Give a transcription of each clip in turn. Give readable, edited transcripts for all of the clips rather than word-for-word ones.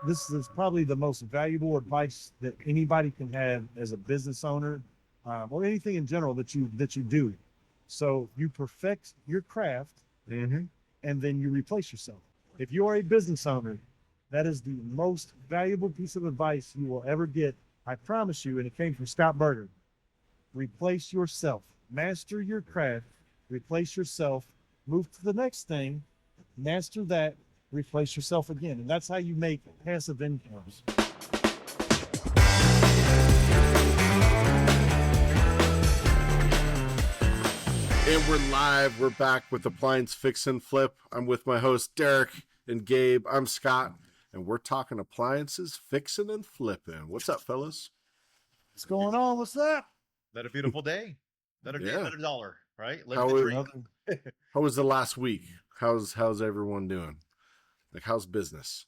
This is probably the most valuable advice that anybody can have as a business owner, or anything in general that you do. So you perfect your craft, Mm-hmm. and then you replace yourself. If you are a business owner, that is the most valuable piece of advice you will ever get. I promise you, and it came from Scott Berger. Replace yourself, master your craft, replace yourself, move to the next thing, master that, replace yourself again. And that's how you make passive incomes. And we're live. We're back with Appliance Fix and Flip. I'm with my host, Derek and Gabe. I'm Scott, and we're talking appliances, fixing and flipping. What's up, fellas? What's going on? What's up? Another beautiful day. Another day, Yeah. another dollar, right? How Living the is- dream. How was the last week? How's everyone doing? Like, how's business?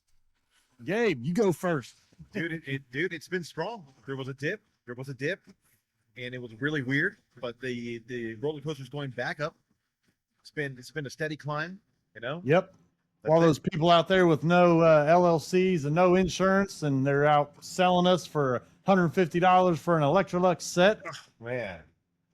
Gabe, you go first. Dude, it's been strong. There was a dip, and it was really weird. But the roller coaster's going back up. It's been a steady climb, you know. Yep. That's All it. those people out there with no LLCs and no insurance, and they're out selling us for $150 for an Electrolux set. Man,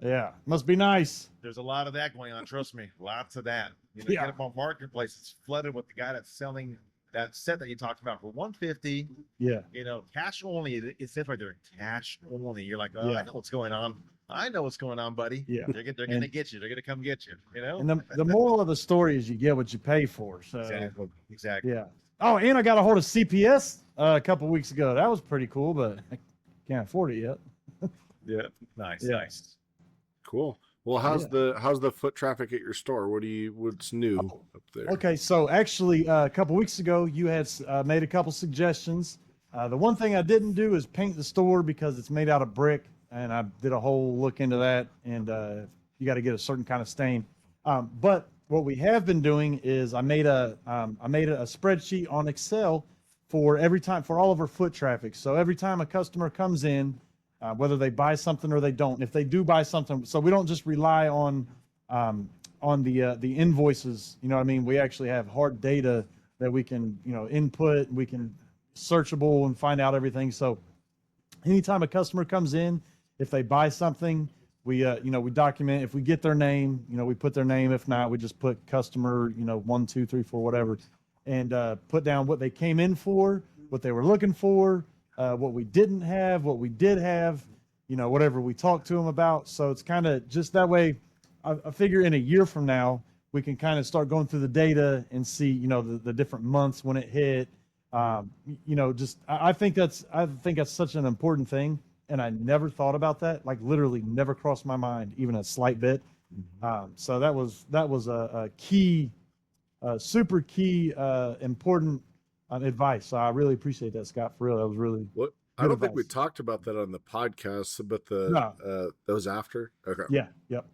Yeah, must be nice. there's a lot of that going on. Trust me, lots of that. You know, Yeah. get up on marketplace, it's flooded with the guy that's selling that set that you talked about for 150. Yeah. You know, cash only. It says right there, cash only. You're like, oh, Yeah. I know what's going on. I know what's going on, buddy. Yeah. They're gonna get you. They're gonna come get you. You know. And the moral of the story is you get what you pay for. So Exactly. yeah. Oh, and I got a hold of CPS a couple weeks ago. That was pretty cool, but I can't afford it yet. Yeah. Nice. Yeah. Nice. Cool. Well, how's the foot traffic at your store? What's new up there? Okay, so actually, a couple weeks ago, you had made a couple suggestions. The one thing I didn't do is paint the store because it's made out of brick, and I did a whole look into that, and you got to get a certain kind of stain. But what we have been doing is I made a spreadsheet on Excel for all of our foot traffic. So every time a customer comes in, whether they buy something or they don't, if they do buy something, so we don't just rely on the invoices. You know what I mean? We actually have hard data that we can input. We can searchable and find out everything. So anytime a customer comes in, if they buy something, we document. If we get their name, we put their name. If not, we just put customer 1, 2, 3, 4, whatever, and put down what they came in for, what they were looking for, what we didn't have, what we did have, whatever we talked to them about. So it's kind of just that way. I figure in a year from now, we can kind of start going through the data and see, the different months when it hit. I think that's such an important thing. And I never thought about that, like literally never crossed my mind, even a slight bit. So that was a key, super key, important advice. So I really appreciate that, Scott. For real, that was really What? I good don't think we advice. talked about that on the podcast, but No. those after. Okay. Yeah. Yep.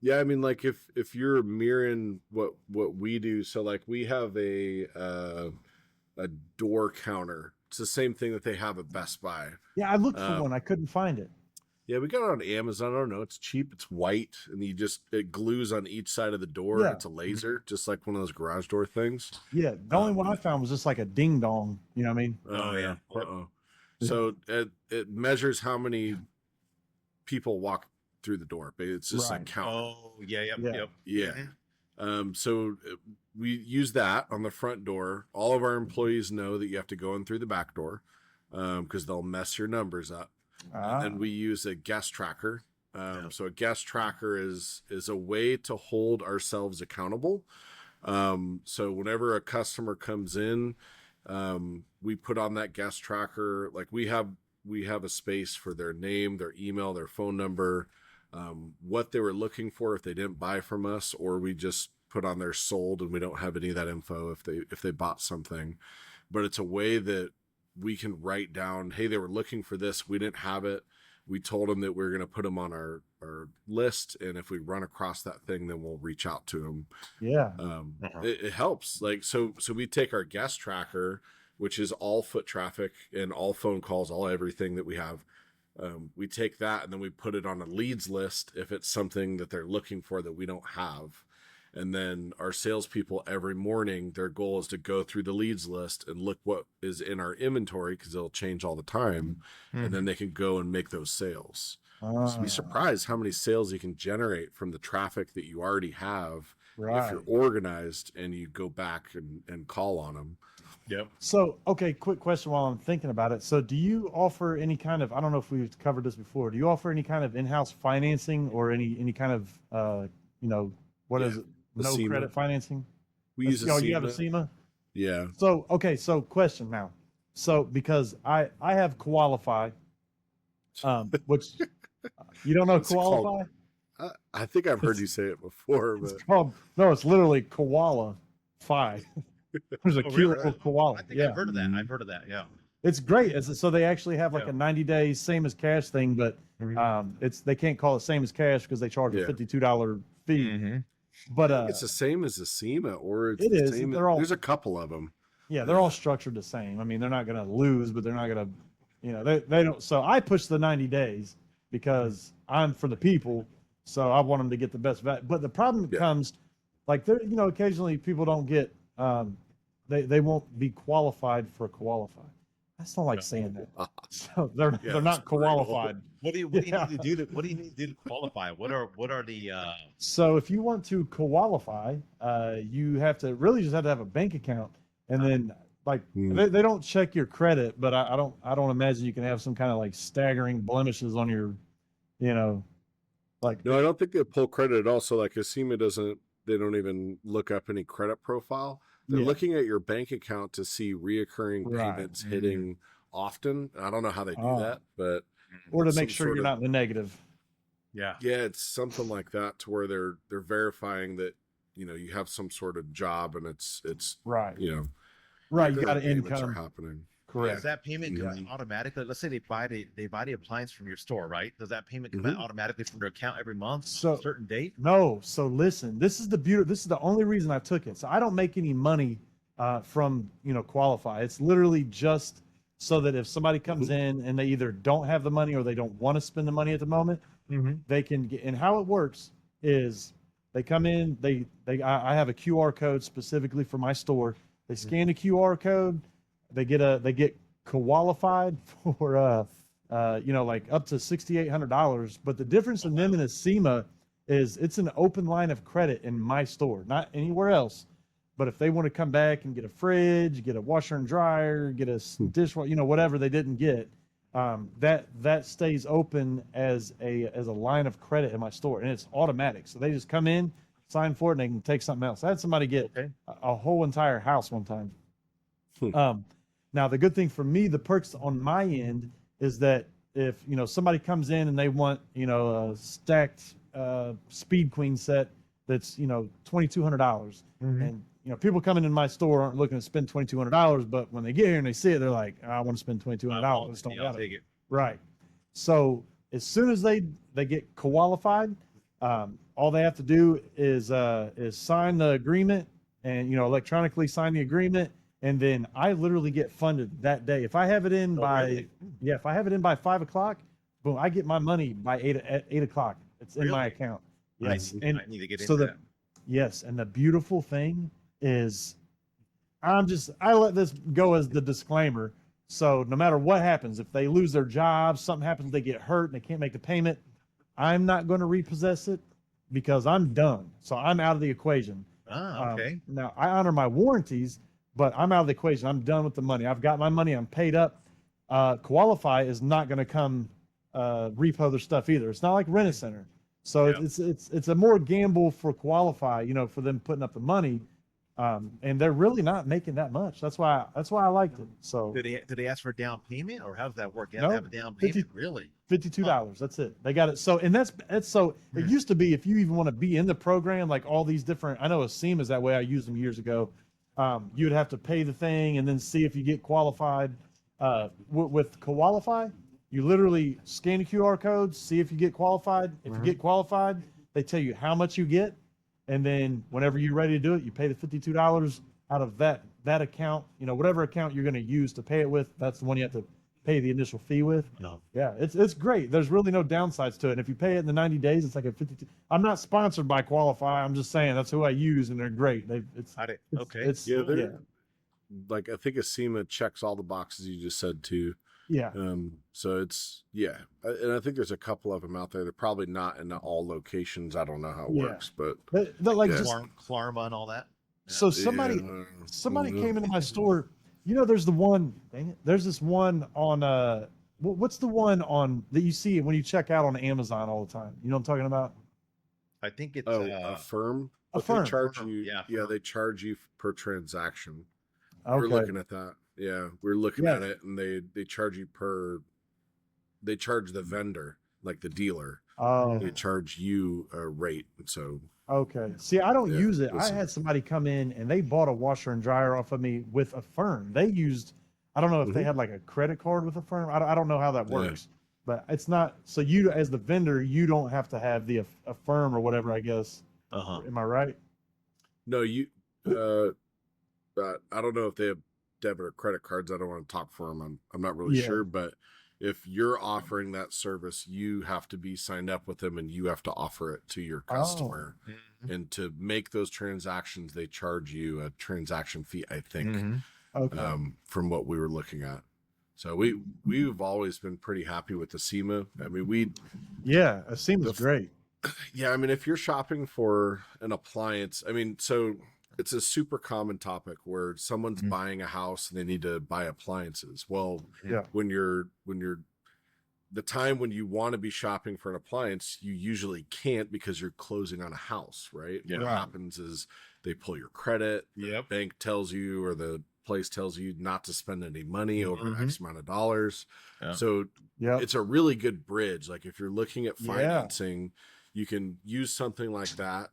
Yeah, I mean, like if you're mirroring what we do, so like we have a door counter. It's the same thing that they have at Best Buy. Yeah. I looked for one. I couldn't find it. Yeah, we got it on Amazon. I don't know. It's cheap. It's white, and it glues on each side of the door. Yeah. It's a laser, just like one of those garage door things. Yeah. The only one I found was just like a ding dong. You know what I mean? Oh, yeah. Uh-oh. So it measures how many people walk through the door. But it's just Right. a count. Oh, yeah. Yep. Yeah. Yep. Yeah. So we use that on the front door. All of our employees know that you have to go in through the back door because they'll mess your numbers up. And then we use a guest tracker. So a guest tracker is a way to hold ourselves accountable. So whenever a customer comes in, we put on that guest tracker. Like we have a space for their name, their email, their phone number, what they were looking for if they didn't buy from us, or we just put on their sold and we don't have any of that info if they bought something. But it's a way that we can write down, hey, they were looking for this, we didn't have it. We told them that we are going to put them on our list, and if we run across that thing, then we'll reach out to them. Yeah. It helps. Like so we take our guest tracker, which is all foot traffic and all phone calls, all everything that we have. We take that and then we put it on a leads list if it's something that they're looking for that we don't have. And then our salespeople every morning, their goal is to go through the leads list and look what is in our inventory because it'll change all the time. And then they can go and make those sales. So be surprised how many sales you can generate from the traffic that you already have if you're organized and you go back and call on them. Yep. So, okay, quick question while I'm thinking about it. So do you offer any kind of, I don't know if we've covered this before, do you offer any kind of in-house financing or any kind of, what is it? No SEMA. credit financing? We use a Oh, SEMA. you have a SEMA? Yeah. So, okay, so question now. So, because I have Qualify, which you don't know What's it called? Qualify? I think I've heard you say it before, but It's called, no, it's literally Koala Fi. There's a cute really? little koala. I think Yeah. I've heard of that. I've heard of that. Yeah. It's great. So they actually have like Yeah. a 90-day same as cash thing, but they can't call it same as cash because they charge a $52 fee. But it's the same as the SEMA, or it's it the is. same. There's a couple of them. Yeah, they're all structured the same. I mean, they're not going to lose, but they're not going to, they don't. So I push the 90 days because I'm for the people. So I want them to get the best value. But the problem comes, like occasionally people don't get, they won't be qualified for Qualify. I just don't like saying that. So they're not qualified. What do you need to do to qualify? What are the So if you want to qualify, you have to have a bank account, and then they don't check your credit, but I don't imagine you can have some kind of like staggering blemishes on your, like. No, I don't think they pull credit at all. So like SEMA they don't even look up any credit profile. They're looking at your bank account to see reoccurring payments hitting often. I don't know how they do that, but or to make sure you're not in the negative. Yeah, it's something like that to where they're verifying that you have some sort of job and it's right. You got an income are happening. Correct. Does that payment come in automatically? Let's say they buy the appliance from your store, right? Does that payment come out automatically from their account every month? So a certain date? No. So listen, this is the only reason I took it. So I don't make any money from Qualify. It's literally just so that if somebody comes in and they either don't have the money or they don't want to spend the money at the moment, they can get. And how it works is they come in, I have a QR code specifically for my store. They scan the QR code. They get qualified for like up to $6,800. But the difference in them and a SEMA is it's an open line of credit in my store, not anywhere else. But if they want to come back and get a fridge, get a washer and dryer, get a dishwasher, whatever they didn't get, that stays open as a line of credit in my store, and it's automatic. So they just come in, sign for it, and they can take something else. I had somebody get a whole entire house one time. Now, the good thing for me, the perks on my end is that if, somebody comes in and they want, a stacked Speed Queen set that's, $2,200. And, people coming in my store aren't looking to spend $2,200, but when they get here and they see it, they're like, I want to spend $2,200. Just don't got it. Right. So as soon as they get qualified, all they have to do is sign the agreement and, electronically sign the agreement. And then I literally get funded that day. If I have it in if I have it in by 5 o'clock, boom, I get my money by 8 o'clock. It's in my account. Yes. I need to get into that. Yes. And the beautiful thing is I let this go as the disclaimer. So no matter what happens, if they lose their job, something happens, they get hurt and they can't make the payment, I'm not going to repossess it because I'm done. So I'm out of the equation. Okay. Now I honor my warranties, but I'm out of the equation. I'm done with the money. I've got my money. I'm paid up. Qualify is not going to come repo their stuff either. It's not like Rent-A-Center. So it's a more gamble for Qualify, for them putting up the money. And they're really not making that much. That's why I liked it. So did they ask for a down payment, or how does that work? You have to have a down payment, really? $52. That's it. They got it. So, and that's so it used to be, if you even want to be in the program, like all these different, I know a SEMA is that way. I used them years ago. You would have to pay the thing and then see if you get qualified. With Qualify, you literally scan the QR codes, see if you get qualified. If you get qualified, they tell you how much you get. And then whenever you're ready to do it, you pay the $52 out of that account, whatever account you're going to use to pay it with. That's the one you have to pay the initial fee with. No. Yeah, it's great. There's really no downsides to it. And if you pay it in the 90 days, it's like a 52. I'm not sponsored by Qualify. I'm just saying that's who I use, and they're great. Okay. Yeah, they're yeah, like, I think Acima checks all the boxes you just said too. yeah. So it's, and I think there's a couple of them out there. They're probably not in all locations. I don't know how it Yeah. works, but But like Yeah. just Klarma and all that. so somebody came into my store. You know, there's the one. Dang it! There's this one on what's the one on that you see when you check out on Amazon all the time? You know what I'm talking about? I think it's Affirm. A But firm. They charge Affirm, you. yeah, Yeah, Affirm. they charge you per transaction. Okay. We're looking at that. Yeah, we're looking Yeah. at it, and they charge you per. They charge the vendor, like the dealer. Oh, They charge you a rate. So okay. See, I don't Yeah, use it. I listen. had somebody come in and they bought a washer and dryer off of me with a firm. They used, I don't know if they Mhm. had like a credit card with a firm. I don't know how that Yeah. works, but it's not. So you, as the vendor, you don't have to have a firm or whatever. I guess. Am I right? no, you. I don't know if they have debit or credit cards. I don't want to talk for them. I'm not really Yeah. sure, but if you're offering that service, you have to be signed up with them, and you have to offer it to your customer. Mhm. And to make those transactions, they charge you a transaction fee, I think, Mhm. Okay. from what we were looking at. So we've always been pretty happy with the SEMA. I mean, Yeah, it seems The- great. I mean, if you're shopping for an appliance, I mean, so it's a super common topic where someone's Mhm. buying a house and they need to buy appliances. Well, Yeah. when you're the time when you want to be shopping for an appliance, you usually can't because you're closing on a house, right? Yeah. What Right. happens is they pull your credit. Yep. The bank tells you, or the place tells you not to spend any money over Mhm. X amount of dollars. Yeah. So Yeah. it's a really good bridge. Like if you're looking at Yeah. financing, you can use something like that,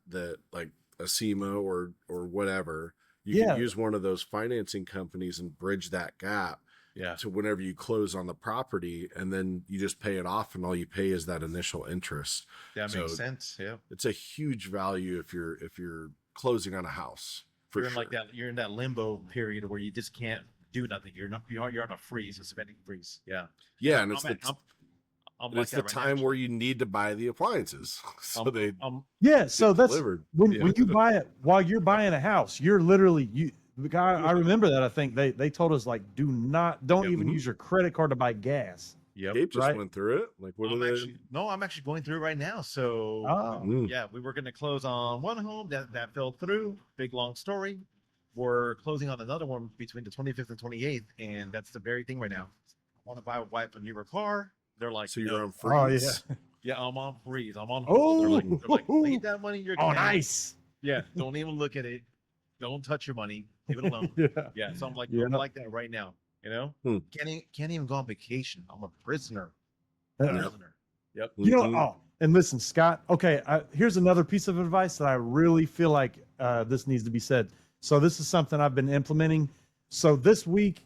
like a SEMA or whatever. You Yeah. can use one of those financing companies and bridge that gap Yeah. to whenever you close on the property, and then you just pay it off, and all you pay is that initial interest. That makes So- sense. Yeah. It's a huge value if you're closing on a house. For You're in sure. like that. You're in that limbo period where you just can't do nothing. You're on a freeze, a spending freeze. Yeah. Yeah, and it's I'm like it's the that right time now. where you need to buy the appliances. So they Yeah. So that's delivered. when Yeah. when you buy it while you're buying a house, you're literally you. The guy, I remember that. I think they told us like, don't Yep. even Mhm. use your credit card to buy gas. Yep. Gabe just Right. went through it. Like, what are they? I'm actually going through it right now. So Oh, Mm. yeah, we were going to close on one home that fell through. Big long story. We're closing on another one between the 25th and 28th, and that's the very thing right now. I want to buy a wife a newer car. They're like, So you're no. on Oh, yeah. freeze. Yeah, I'm on freeze. I'm on hold. They're like, leave that money in your oh, account. nice. Yeah, don't even look at it. Don't touch your money. Leave it alone. Yeah. Yeah, so I'm like, Yeah. I'm like that right now. You know, Hmm. can't even go on vacation. I'm a prisoner. Yeah. Prisoner. Yep. You know, Mhm. and listen, Scott. Okay, here's another piece of advice that I really feel like this needs to be said. So this is something I've been implementing. So this week,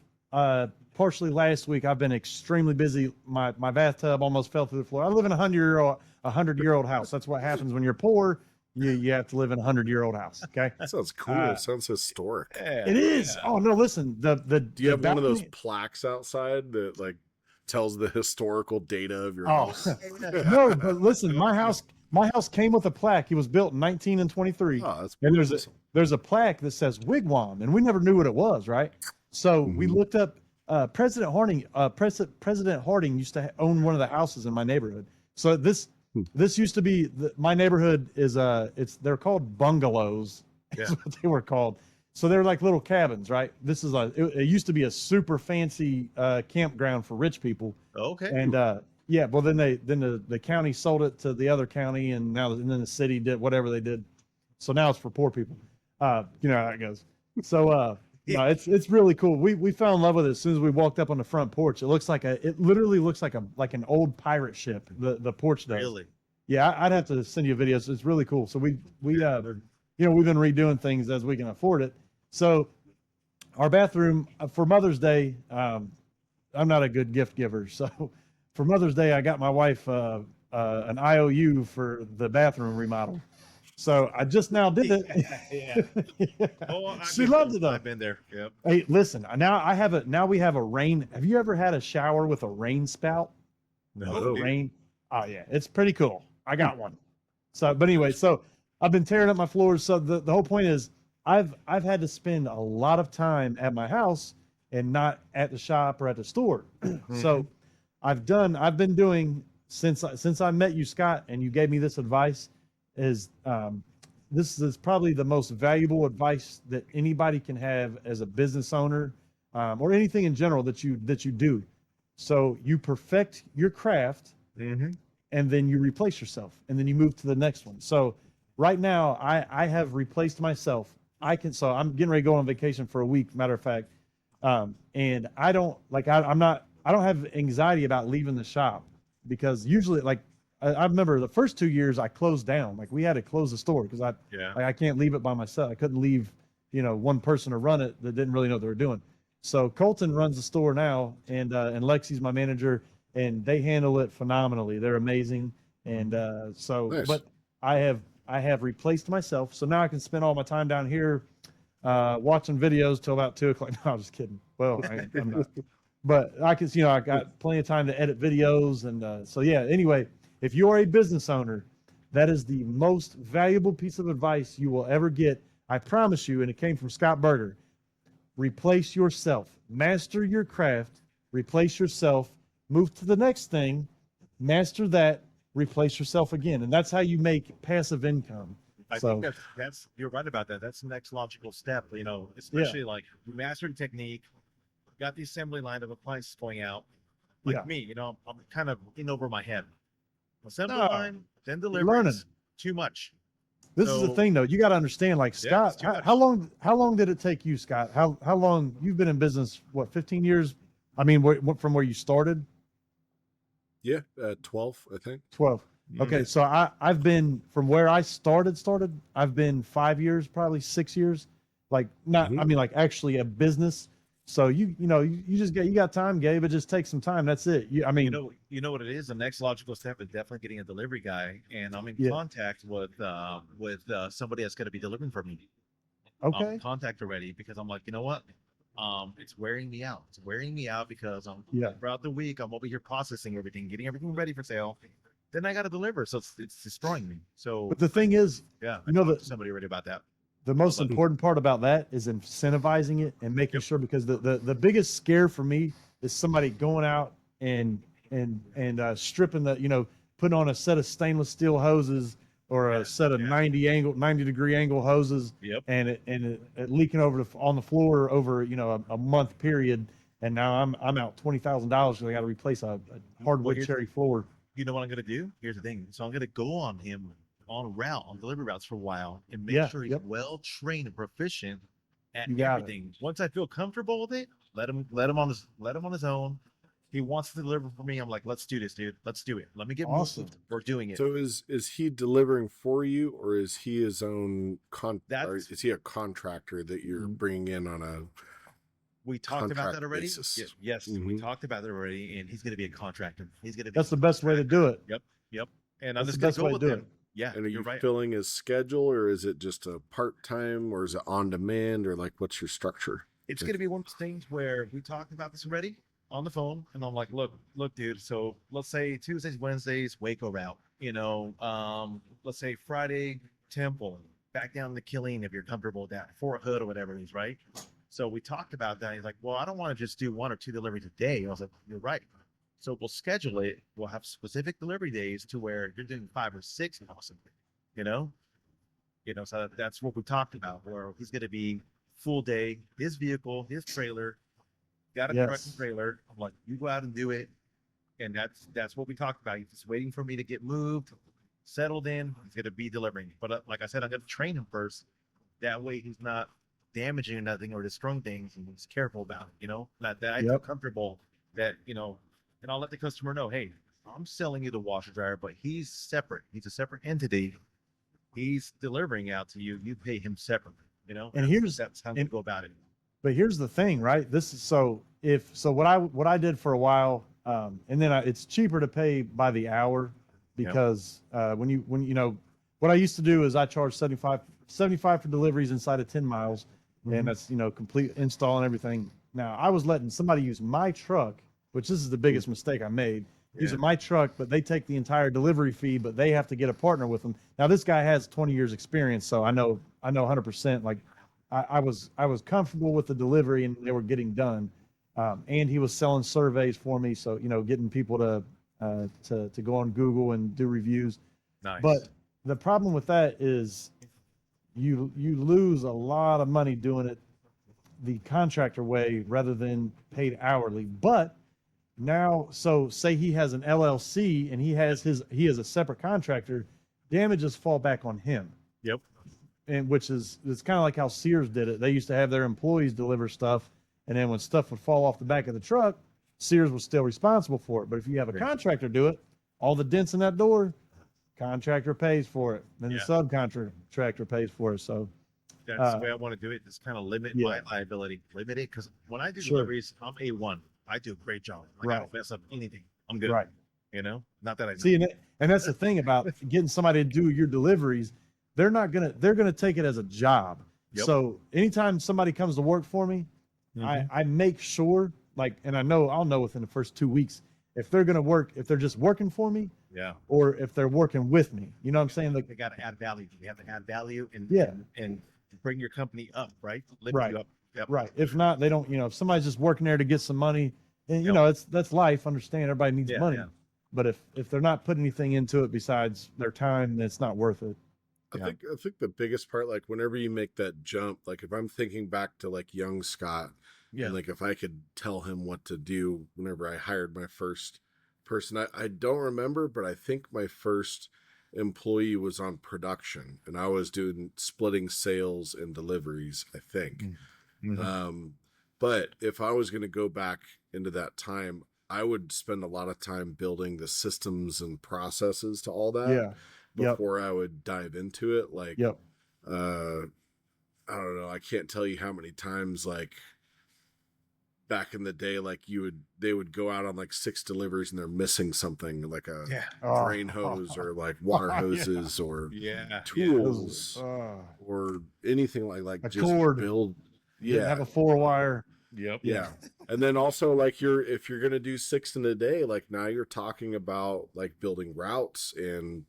partially last week, I've been extremely busy. My bathtub almost fell through the floor. I live in a 100-year-old house. That's what happens when you're poor. You have to live in a 100-year-old house. Okay, That sounds cool. Uh, It sounds historic. Yeah, it is. yeah. Oh no, listen. Do you have one of those balcony- plaques outside that like tells the historical data of your Oh. house? No, but listen, my house came with a plaque. It was built in 1923. Oh, that's And awesome. there's a plaque that says wigwam, and we never knew what it was, right? So we Mhm. looked up President Harding. President Harding used to own one of the houses in my neighborhood. So this used to be my neighborhood is they're called bungalows. Is Yeah. what they were called. So they're like little cabins, right? This is it used to be a super fancy campground for rich people. Okay. And yeah, well then the county sold it to the other county, and then the city did whatever they did. So now it's for poor people. You know how that goes. So no, it's really cool. We fell in love with it as soon as we walked up on the front porch. It literally looks like an old pirate ship. The porch does. Really? Yeah, I'd have to send you videos. It's really cool. So we've been redoing things as we can afford it. So our bathroom for Mother's Day, I'm not a good gift giver. So for Mother's Day, I got my wife an IOU for the bathroom remodel. So I just now did Yeah. it. Oh, I've She been loved there. it though. I've been there. Yep. Hey, listen, now we have a rain. Have you ever had a shower with a rain spout? No, With a Oh. dude. rain. Oh yeah, it's pretty cool. I got one. So, but anyway, so I've been tearing up my floors. So the whole point is I've had to spend a lot of time at my house and not at the shop or at the store. So I've been doing since I met you, Scott, and you gave me this advice is this is probably the most valuable advice that anybody can have as a business owner, or anything in general that you do. So you perfect your craft, Mm-hmm. and then you replace yourself, and then you move to the next one. So right now I have replaced myself. So I'm getting ready to go on vacation for a week, matter of fact. And I don't like I don't have anxiety about leaving the shop, because usually like I remember the first 2 years I closed down. Like we had to close the store because Yeah. I can't leave it by myself. I couldn't leave, one person to run it that didn't really know what they were doing. So Colton runs the store now, and Lexi's my manager, and they handle it phenomenally. They're amazing. And Nice. but I have replaced myself, so now I can spend all my time down here watching videos till about 2 o'clock. No, I'm just kidding. Well, I'm not. But I can, I got plenty of time to edit videos, and so yeah. Anyway, if you are a business owner, that is the most valuable piece of advice you will ever get. I promise you, and it came from Scott Berger. Replace yourself, master your craft, replace yourself, move to the next thing, master that, replace yourself again, and that's how you make passive income. I So think that's you're right about that. That's the next logical step. Especially like you mastered technique, got the assembly line of appliances going out. Like yeah, me, I'm kind of in over my head. Assembly no, line, then you're learning. deliveries, too much. This is the So thing, though. You got to understand, like yeah, it's Scott. too much. How long did it take you, Scott? How long you've been in business? What, 15 years? I mean, from where you started? Yeah, 12, I think. 12. Okay, so I've been from where I started. I've been 5 years, probably 6 years. Like not, I mean, like actually a business. So you just you got time, Gabe. It just takes some time. That's it. I mean, You know what it is. The next logical step is definitely getting a delivery guy, and I'm in Yeah. contact with somebody that's going to be delivering for me. I'm okay, in contact already because I'm like, you know what? It's wearing me out. It's wearing me out because I'm Yeah. throughout the week I'm over here processing everything, getting everything ready for sale. Then I got to deliver, so it's destroying me. So but the thing is, yeah, you know I talked that to somebody already about that. the most But- important part about that is incentivizing it and making Yep. sure, because the biggest scare for me is somebody going out and stripping putting on a set of stainless steel hoses, or a Yeah, set of yeah. 90-degree angle hoses, Yep. and it leaking on the floor over a month period, and now I'm out $20,000 because I got to replace a hardwood here's- cherry floor. You know what I'm gonna do? Here's the thing. So I'm gonna go on him on delivery routes for a while and make Yeah, sure he's yep. well trained and proficient at You got it. everything. Once I feel comfortable with it, let him on his own. He wants to deliver for me. I'm like, let's do this, dude. Let's do it. Let me get Awesome. moved. We're doing it. So is he delivering for you, or is he his own or That's- is he a contractor that you're bringing in on a We talked about contract that already. basis? Yes, we Mhm. talked about it already, and he's going to be a contractor. He's going to be. That's the best way to do it. Yep. And I'm That's just the going best to go way to with do him. it. Yeah, And are you're you right. filling his schedule, or is it just a part-time, or is it on demand, or like what's your structure? It's going to be one of those things where we talked about this already on the phone, and I'm like, look, dude. So let's say Tuesdays, Wednesdays, Waco route. Let's say Friday, Temple, back down to Killeen if you're comfortable with that, Fort Hood or whatever it is, right? So we talked about that. He's like, well, I don't want to just do 1 or 2 deliveries a day. I was like, you're right. So we'll schedule it. We'll have specific delivery days to where you're doing 5 or 6 possibly. You know, so that's what we talked about. Where he's going to be full day, his vehicle, his trailer, got a truck Yes. and trailer. I'm like, you go out and do it, and that's what we talked about. He's just waiting for me to get moved, settled in. He's going to be delivering. But like I said, I'm going to train him first. That way, he's not damaging nothing or destroying things, and he's careful about it. That I feel Yep. comfortable that and I'll let the customer know, hey, I'm selling you the washer dryer, but he's separate. He's a separate entity. He's delivering out to you. You pay him separately. And here's that's how we go about it. But here's the thing, right? This is what I did for a while, and then it's cheaper to pay by the hour, because when what I used to do is I charge 75 for deliveries inside of 10 miles. And that's, complete install and everything. Now I was letting somebody use my truck, which this is the biggest mistake I made, using my truck, but they take the entire delivery fee, but they have to get a partner with them. Now this guy has 20 years experience. So I know 100%, like I was comfortable with the delivery and they were getting done. And he was selling surveys for me. So, getting people to go on Google and do reviews. Nice. But the problem with that is you lose a lot of money doing it the contractor way rather than paid hourly. But now, so say he has an LLC and he is a separate contractor, damages fall back on him. Yep. And it's kind of like how Sears did it. They used to have their employees deliver stuff, and then when stuff would fall off the back of the truck, Sears was still responsible for it. But if you have a contractor do it, all the dents in that door, contractor pays for it. Then the subcontractor pays for it. So that's the way I want to do it. Just kind of limit my liability. Limit it, because when I do deliveries, I'm A1. I do a great job. I don't mess up anything. I'm good. Right. Not that I see, and that's the thing about getting somebody to do your deliveries. They're gonna take it as a job. Yep. So anytime somebody comes to work for me, I make sure, and I'll know within the first 2 weeks if they're gonna work, if they're just working for me, or if they're working with me. You know what I'm saying? Like, they got to add value. You have to add value and and bring your company up, right? Lift you up. Yep. Right. If not, they don't. If somebody's just working there to get some money, and that's life. Understand, everybody needs money. Yeah. But if they're not putting anything into it besides their time, then it's not worth it. I think the biggest part, like whenever you make that jump, like if I'm thinking back to like young Scott, and like if I could tell him what to do whenever I hired my first person, I don't remember, but I think my first employee was on production and I was splitting sales and deliveries, I think. But if I was going to go back into that time, I would spend a lot of time building the systems and processes to all that. Before I would dive into it. Like, I don't know. I can't tell you how many times, like back in the day, like they would go out on like 6 deliveries and they're missing something like a drain hose or like water hoses or tools or anything like a just cord. Build. Have a 4-wire. Yep. Yeah. And then also like if you're going to do 6 in a day, like now you're talking about like building routes and,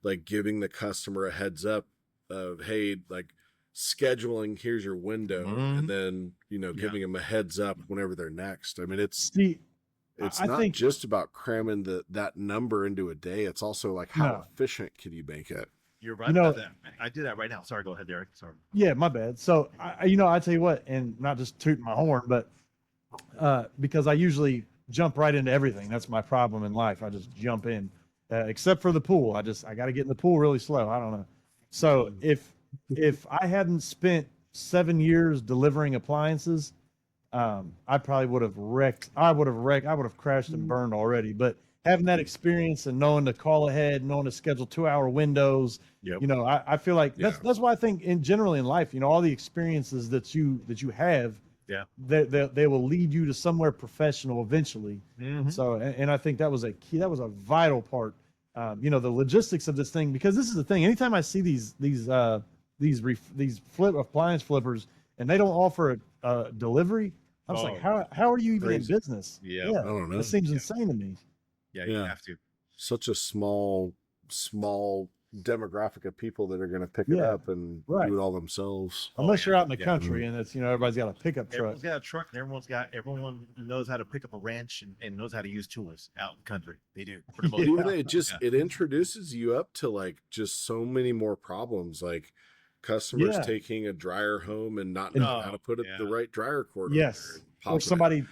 like giving the customer a heads up of, hey, like scheduling, here's your window. And then, giving them a heads up whenever they're next. I mean, it's not just about cramming that number into a day. It's also like how efficient can you make it? You're right about that. I do that right now. Sorry, go ahead, Derek. Sorry. Yeah, my bad. So I tell you what, and not just tooting my horn, but because I usually jump right into everything. That's my problem in life. I just jump in, except for the pool. I got to get in the pool really slow. I don't know. So if I hadn't spent 7 years delivering appliances, I probably would have wrecked. I would have crashed and burned already. But having that experience and knowing to call ahead, knowing to schedule 2-hour windows, I feel like that's why I think generally in life, all the experiences that you have, they will lead you to somewhere professional eventually. So, and I think that was a key. That was a vital part. The logistics of this thing, because this is the thing. Anytime I see these appliance flippers and they don't offer a delivery, I was like, how are you even in business? I don't know. It seems insane to me. Yeah, you have to. Such a small demographic of people that are going to pick it up and do it all themselves. Unless you're out in the country and it's, everybody's got a pickup truck. Everyone's got a truck and everyone knows how to pick up a wrench and knows how to use tools out in the country. They do. For the most part. It introduces you up to like just so many more problems, like customers taking a dryer home and not knowing how to put the right dryer cord. Yes. Or somebody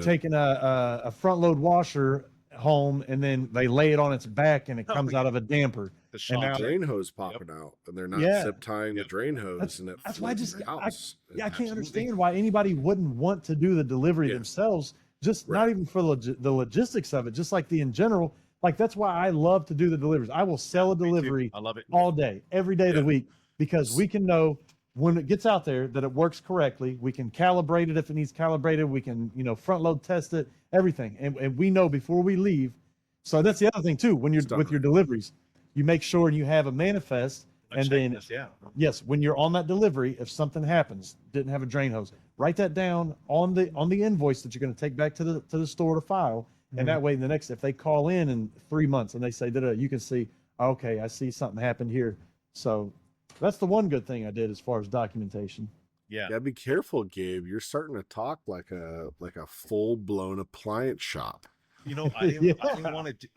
taking a front load washer home and then they lay it on its back and it comes out of a damper. And now drain hose popping out and they're not zip tying the drain hose. That's why I can't understand why anybody wouldn't want to do the delivery themselves. Just not even for the logistics of it, just like in general. Like that's why I love to do the deliveries. I will sell a delivery I love it. all day, every day of the week, because we can know when it gets out there that it works correctly. We can calibrate it if it needs calibrated. We can, front load test it, everything. And we know before we leave. So that's the other thing too, when you're with your deliveries, you make sure you have a manifest, A and then checklist, yeah. yes, when you're on that delivery, if something happens, didn't have a drain hose, write that down on the invoice that you're going to take back to the store to file, and that way the next if they call in 3 months and they say that you can see, okay, I see something happened here. So that's the one good thing I did as far as documentation. Yeah. Yeah, be careful, Gabe. You're starting to talk like a full blown appliance shop. You know, I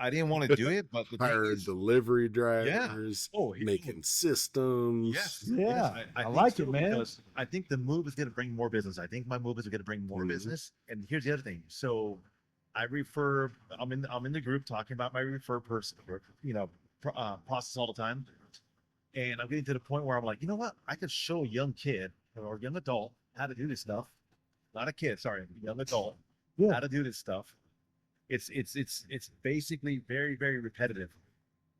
didn't want to do it, but the thing Hiring is, delivery drivers, Oh, making systems. yes, Yeah, I think like so, it, man. because I think the move is going to bring more business. I think my move is going to bring more business. And here's the other thing. So I refer. I'm in the group talking about my refer person, process all the time. And I'm getting to the point where I'm like, you know what? I could show a young kid or a young adult how to do this stuff. Not a kid, sorry, a young adult Yeah. how to do this stuff. It's basically very, very repetitive.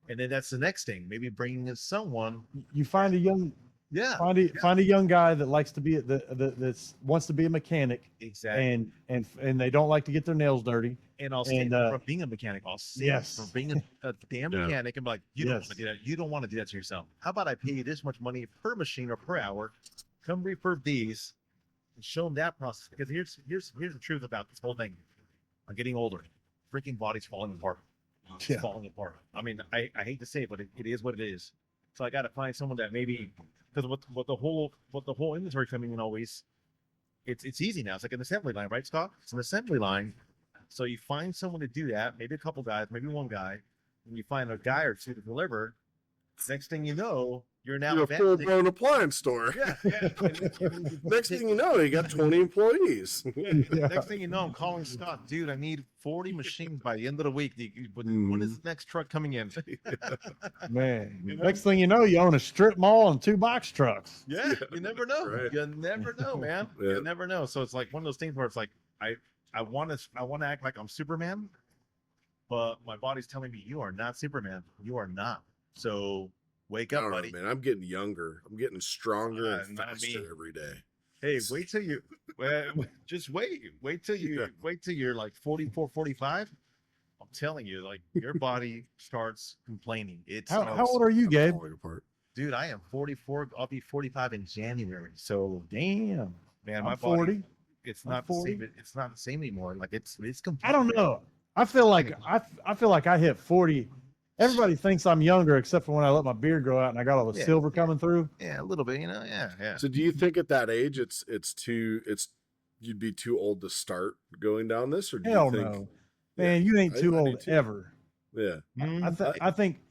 And then that's the next thing. Maybe bringing in someone. You find a young Yeah, find a young guy that likes to be that's wants to be a mechanic, exactly. and they don't like to get their nails dirty. And I'll save And, them from being a mechanic. I'll save them yes. from being a damn Yeah. mechanic and be like, you don't Yes. want to do that. You don't want to do that to yourself. How about I pay you this much money per machine or per hour? Come refurb these and show them that process. Because here's the truth about this whole thing. I'm getting older. Freaking body's falling apart. It's Yeah. falling apart. I mean, I hate to say it, but it is what it is. So I got to find someone that maybe, because what the whole inventory coming in always, it's easy now. It's like an assembly line, right, Scott? It's an assembly line. So you find someone to do that, maybe a couple guys, maybe one guy, and you find a guy or two to deliver. Next thing you know, you're now You're a full blown appliance store. Yeah, yeah. Next thing you know, you got 20 employees. Yeah. Next thing you know, I'm calling Scott, dude. I need 40 machines by the end of the week. When is the next truck coming in? Man, You know? next thing you know, you own a strip mall and 2 box trucks. Yeah, you never know. Right. You never know, man. Yeah. You never know. So it's like one of those things where it's like I want to act like I'm Superman, but my body's telling me you are not Superman. You are not. So wake I up, don't know, buddy. man. I'm getting younger. I'm getting stronger and Not faster me. every day. Hey, wait till you just wait till you're like 44, 45. I'm telling you, like your body starts complaining. How old are you, I'm Gabe? falling apart. Dude, I am 44. I'll be 45 in January. So Damn, man, my I'm body, 40. it's I'm not the 40. same. It's not the same anymore. Like it's I don't know. I feel like I hit 40. Everybody thinks I'm younger, except for when I let my beard grow out and I got all the Yeah. silver coming through. Yeah, a little bit, yeah. So do you think at that age you'd be too old to start going down this, or do Hell you think no, man, you ain't I too do old too. ever. Yeah. I think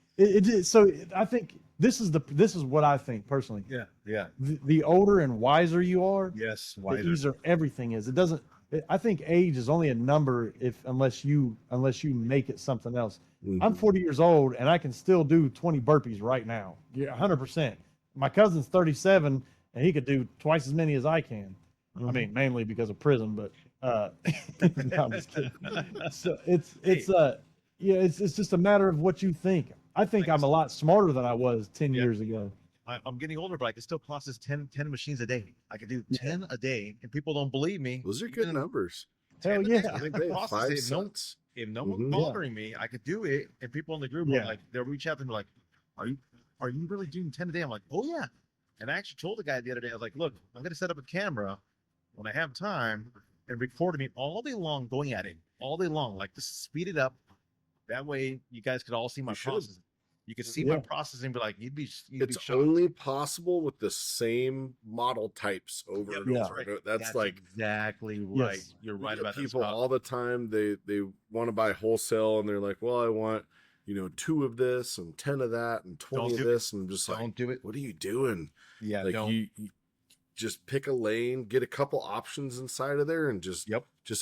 I think this is what I think personally. Yeah. The older and wiser you are, Yes, the wiser. easier everything is. It doesn't. I think age is only a number unless you make it something else. Mhm. I'm 40 years old and I can still do 20 burpees right now. Yeah, 100%. My cousin's 37 and he could do twice as many as I can. I mean, mainly because of prison, but no, I'm just kidding. So it's just a matter of what you think. I think I'm a lot smarter than I was 10 Yeah. years ago. I'm getting older, but I can still process 10 machines a day. I can do 10 a day, and people don't believe me. Those are good Even numbers. Hell 10 a day, yeah. I think I they can have process 5 it. cents. If no one's Mhm. bothering me, I could do it. And people in the group Yeah. are like, they'll reach out to me like, are you really doing 10 a day? I'm like, oh yeah. And I actually told the guy the other day, I was like, look, I'm gonna set up a camera when I have time and record me all day long going at it all day long, like just speed it up. That way you guys could all see my You should. process. You could see my Yeah. process and be like, you'd be It's shocked. only possible with the same model types over Yep, and Yeah. over. That's like exactly right. Yes. You're we right get about that. people Scott. all the time. They want to buy wholesale and they're like, well, I want 2 of this and 10 of that and 20 Don't of do it. this, and I'm just like, Don't do it. what are you doing? Yeah, Like don't. you just pick a lane, get a couple options inside of there, and just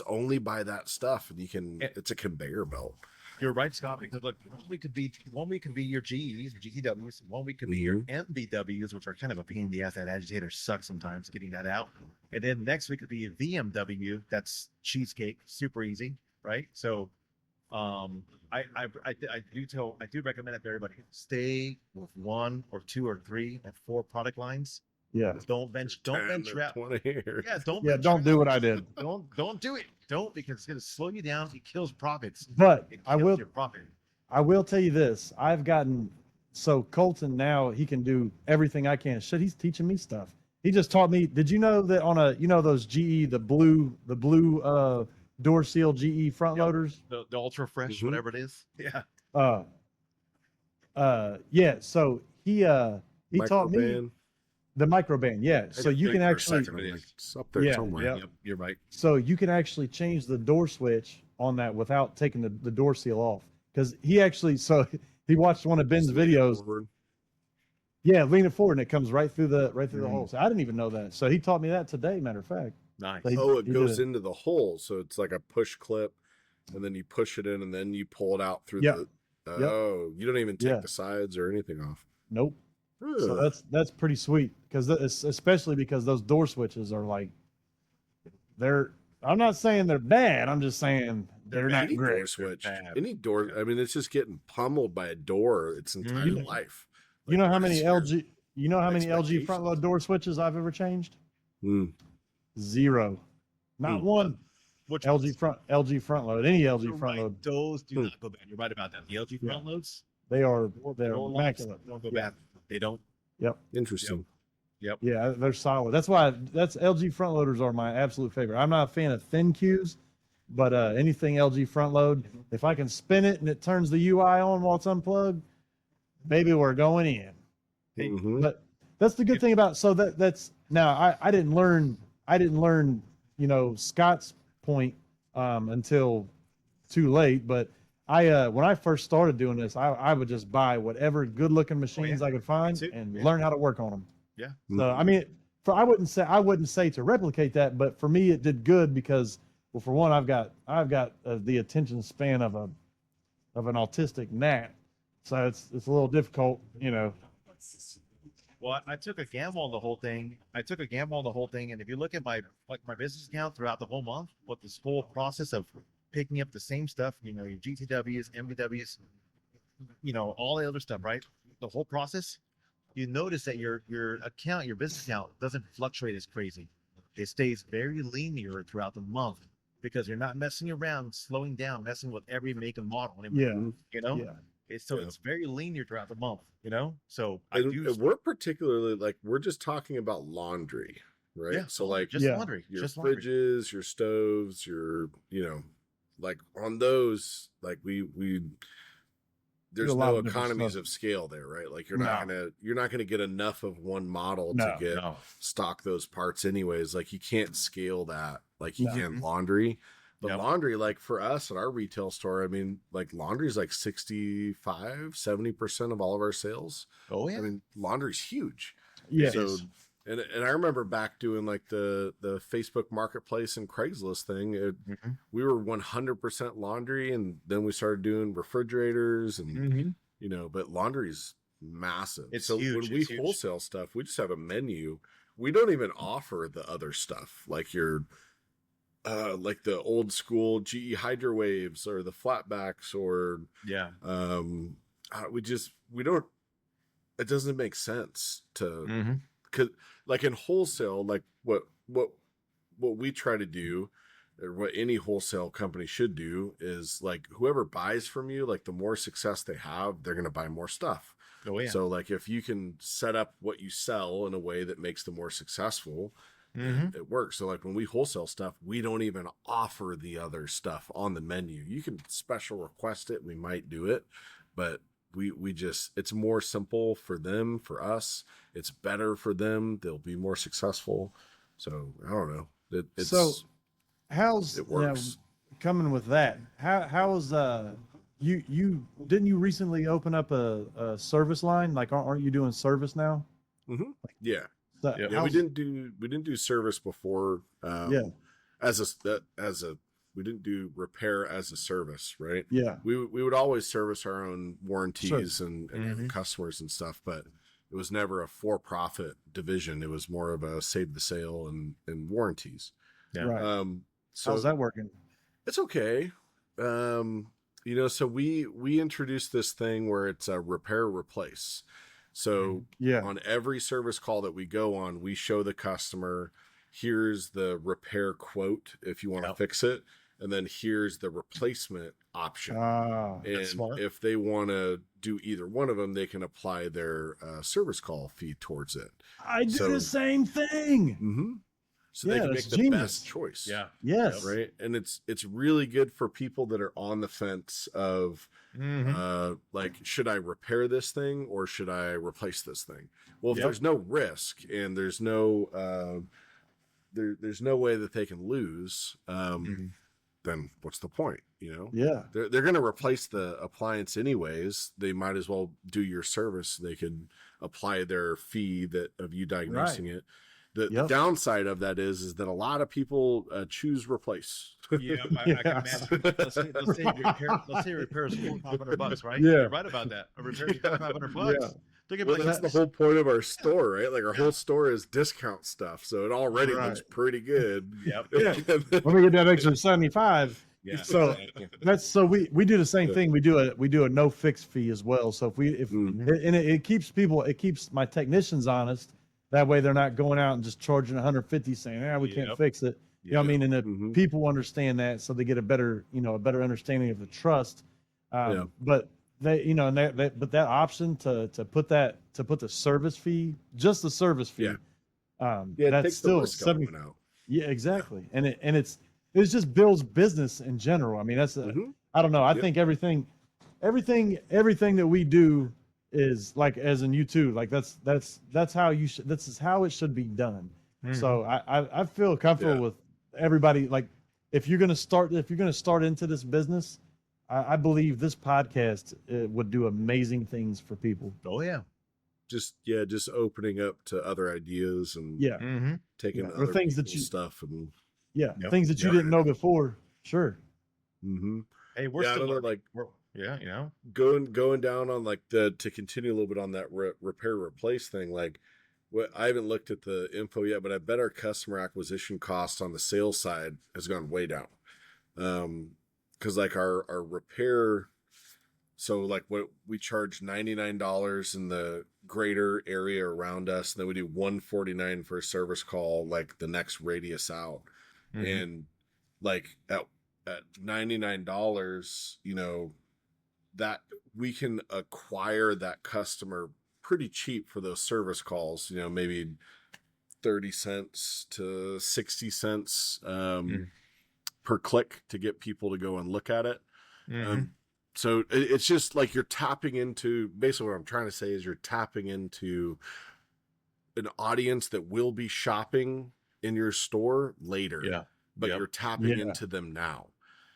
only buy that stuff, and you can. And- It's a conveyor belt. You're right, Scott. Because look, one week could be your GEs, GTWs. One week could be your MVWs, which are kind of a pain in the ass. That agitator sucks sometimes getting that out. And then next week could be a VMW. That's cheesecake, super easy, right? So, I do recommend it to everybody. Stay with 1 or 2 or 3 or 4 product lines. Yeah. Don't venture out. 20 here. Yeah, don't Do what I did. Don't do it. Don't, because it's gonna slow you down. It kills profits. But It I kills will your profit. I will tell you this. I've gotten so Colton now he can do everything I can. Shit, he's teaching me stuff. He just taught me. Did you know that on a those GE the blue door seal GE front loaders? The ultra fresh, Mhm. whatever it is. Yeah. Uh yeah. So he taught me Microban. the microband. Yeah. So you can For a actually second, I'm like, it's up there Yeah, somewhere. yeah. Yep. You're right. so you can actually change the door switch on that without taking the door seal off. Because he actually he watched one of Ben's Just lean it videos. forward. Yeah, lean it forward and it comes right through the Mm. hole. So I didn't even know that. So he taught me that today, matter of fact. Nice. He- Oh, it he goes did into the hole, so it's like a push clip, and then you push it in, and then you pull it out through Yep. the. Yep. Oh, you don't even take Yeah. the sides or anything off. Nope. So Ugh. that's pretty sweet because especially because those door switches are like they're. I'm not saying they're bad. I'm just saying they're not Any great. door switch, bad. any door. I mean, it's just getting pummeled by a door its entire Mhm. life. You know how what many is your LG? You know how many LG front load expectations? door switches I've ever changed? Hmm. 0. Not one. Which LG front load. Any LG You're front right. load. Those do Hmm. not go bad. You're right about that. The LG Yeah. front loads, They're your locks immaculate. don't go Yeah. bad. They don't. Yep. Interesting. Yep. Yeah, they're solid. That's why that's LG front loaders are my absolute favorite. I'm not a fan of thin Qs, but anything LG front load, if I can spin it and it turns the UI on while it's unplugged, maybe we're going in. Mhm. But that's the good thing about that's now I didn't learn Scott's point until too late, but I when I first started doing this, I would just buy whatever good looking machines I could find too. and Yeah. learn how to work on them. Yeah. So I mean, I wouldn't say to replicate that, but for me it did good because well, for one, I've got the attention span of an autistic gnat, so it's a little difficult, Well, I took a gamble on the whole thing. And if you look at my business account throughout the whole month, with this whole process of picking up the same stuff, your GTWs, MVWs, all the other stuff, right? The whole process, you notice that your account, your business account, doesn't fluctuate as crazy. It stays very linear throughout the month because you're not messing around, slowing down, messing with every make and model anymore. Yeah. You know, Yeah. it's Yeah. it's very linear throughout the month. So I And do. we're particularly we're just talking about laundry, right? Yeah, So just Yeah. laundry, your just laundry. fridges, your stoves, your on those we there's a lot no of different economies stuff. of scale there, right? Like you're not gonna get enough of one model to No, get No. stock those parts anyways. Like you can't scale that like you No. can laundry. But Yep. laundry, like for us at our retail store, I mean, like laundry is like 65-70% of all of our sales. Oh yeah. I mean, laundry's huge. Yeah. So, and I remember back doing like the Facebook Marketplace and Craigslist thing. Mhm. We were 100% laundry, and then we started doing refrigerators, and Mhm. but laundry's massive. It's so huge, when we it's huge. wholesale stuff, we just have a menu. We don't even offer the other stuff like your like the old school GE Hydro Waves or the flatbacks or Yeah. we don't. It doesn't make sense to Mhm. because like in wholesale, like what we try to do or what any wholesale company should do is like whoever buys from you, like the more success they have, they're going to buy more stuff. Oh yeah. So like if you can set up what you sell in a way that makes them more successful, Mhm. it works. So like when we wholesale stuff, we don't even offer the other stuff on the menu. You can special request it, we might do it, but we just it's more simple for them, for us. It's better for them. They'll be more successful. So I don't know. It's So how's it works. coming with that? How's you didn't you recently open up a service line? Like aren't you doing service now? Yeah. So Yeah, Yeah, we didn't do service before. Yeah. As a we didn't do repair as a service, right? Yeah. We would always service our own warranties Sure. and Mhm. customers and stuff, but it was never a for-profit division. It was more of a save the sale and warranties. Yeah. Right. So How's that working? it's okay. So we introduced this thing where it's a repair replace. So Yeah. on every service call that we go on, we show the customer, here's the repair quote if you want to Yep. fix it. And then we show them the and then here's the replacement option. Ah, And smart. if they want to do either one of them, they can apply their service call fee towards it. I do So- the same thing. Mm-hmm. So Yeah, they can that's make the genius. best choice. Yeah. Yes. Right. And it's really good for people that are on the fence of like, should I repair this thing or should I replace this thing? Well, if Yep. there's no risk and there's no there's no way that they can lose, then what's the point? You know? Yeah. They're going to replace the appliance anyways. They might as well do your service. They can apply their fee that of you diagnosing it. The downside of that is that a lot of people choose replace. Yeah, I can imagine. Let's say repair is $400-500, right? Yeah. You're right about that. A repair is $500. Yeah. Think Well, about that's the whole point of our store, right? Like our whole store is discount stuff, so it already looks Right. pretty good. Yep. Yeah. Let me get that extra 75. Yeah. So exactly. that's we do the same thing. We do a no fixed fee as well. So if Mhm. it keeps my technicians honest. That way they're not going out and just charging 150 saying, we can't Yep. fix it. You know what I mean? And the Mhm. people understand that, so they get a better understanding of the trust. But they, and but that option to put the service fee, just the service fee. Yeah. That's take the still risk 70. element out. Yeah, exactly. And it's just builds business in general. I mean, that's Mhm. I don't know. I Yep. think everything that we do is like, as in you too, like that's how this is how it should be done. So I feel comfortable Yeah. with everybody. Like if you're gonna start into this business, I believe this podcast would do amazing things for people. Oh yeah. Just opening up to other ideas and Yeah. Mm-hmm. taking Yeah. Or other things that people's you- stuff and Yeah. Yep. Things that you Yep. didn't know before. Sure. Hey, we're Yeah, I still don't know, learning. like We're going down on like to continue a little bit on that repair replace thing. Like, what I haven't looked at the info yet, but I bet our customer acquisition cost on the sales side has gone way down. Because like our repair, so like what we charge $99 in the greater area around us, and then we do $149 for a service call, like the next radius out, and like at $99, that we can acquire that customer pretty cheap for those service calls, maybe 30 cents to 60 cents per click to get people to go and look at it. So it's just like you're tapping into, basically what I'm trying to say is you're tapping into an audience that will be shopping in your store later, but you're tapping into them now.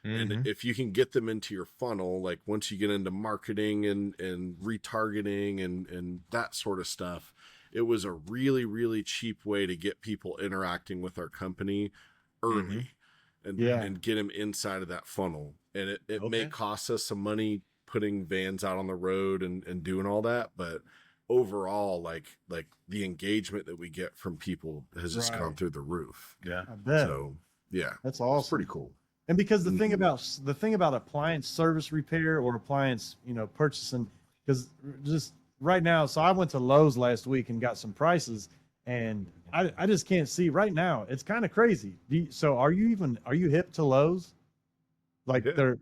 And if you can get them into your funnel, like once you get into marketing and retargeting and that sort of stuff, it was a really, really cheap way to get people interacting with our company early and get them inside of that funnel. And it may cost us some money putting vans out on the road and doing all that, but overall, like the engagement that we get from people has just gone through the roof. Yeah. I bet. So yeah, That's awesome. it's pretty cool. And because the thing about appliance service repair or appliance, purchasing, because just right now, so I went to Lowe's last week and got some prices, and I just can't see right now. It's kind of crazy. So are you hip to Lowe's? Like they're,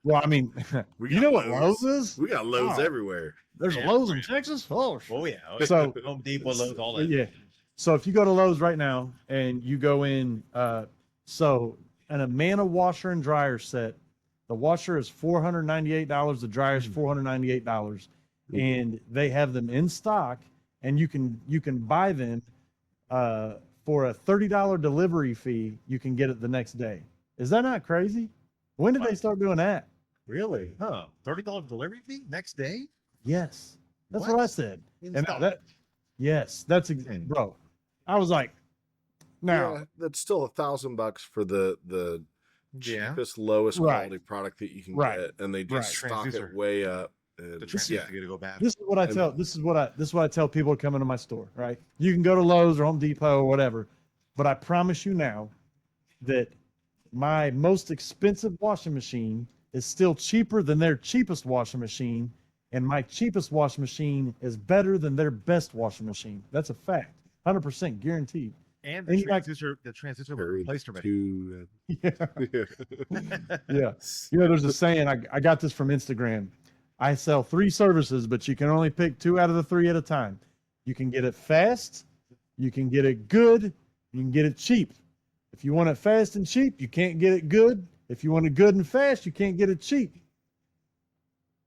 well, I mean, We you got know what Lowe's is? We got Lowe's Oh. everywhere. There's a Yeah. Lowe's in Texas. Oh, yeah. So- Home Depot, Lowe's, all that. yeah. So if you go to Lowe's right now and you go in, so an Amana washer and dryer set, the washer is $498, the dryer is $498, and they have them in stock, and you can buy them for a $30 delivery fee. You can get it the next day. Is that not crazy? When did they start doing that? Really? Huh? $30 delivery fee next day? Yes, that's what What? I said. In And stock? yes, that's bro. I was like, now. Yeah, that's still $1,000 for the Yeah. cheapest, lowest Right. quality product that you can Right. get, and they just Right. stock it Transducer. way up. And The yeah, transducer going to go bad. This is what I tell. This is what I tell people coming to my store. Right? You can go to Lowe's or Home Depot or whatever, but I promise you now that my most expensive washing machine is still cheaper than their cheapest washing machine, and my cheapest washing machine is better than their best washing machine. That's a fact, 100% guaranteed. And And you like, the transistor was Carried replaced already. to, yeah, yeah. yeah. There's a saying, I got this from Instagram. I sell 3 services, but you can only pick 2 out of the 3 at a time. You can get it fast, you can get it good, you can get it cheap. If you want it fast and cheap, you can't get it good. If you want it good and fast, you can't get it cheap.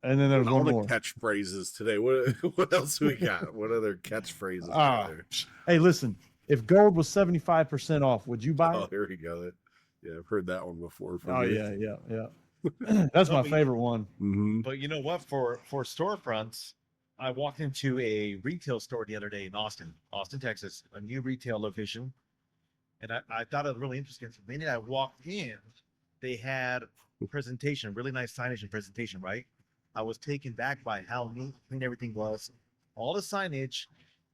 And then there's All one the more. catchphrases today. What else we got? What other catchphrases are there? Hey, listen, if gold was 75% off, would you buy Oh, it? here we go. Yeah, I've heard that one before. From Oh, you. yeah. That's No, my but favorite one. Mm-hmm. But you know what? For storefronts, I walked into a retail store the other day in Austin, Texas, a new retail location, and I thought it was really interesting. The minute I walked in, they had presentation, really nice signage and presentation. Right, I was taken back by how neat, clean everything was, all the signage,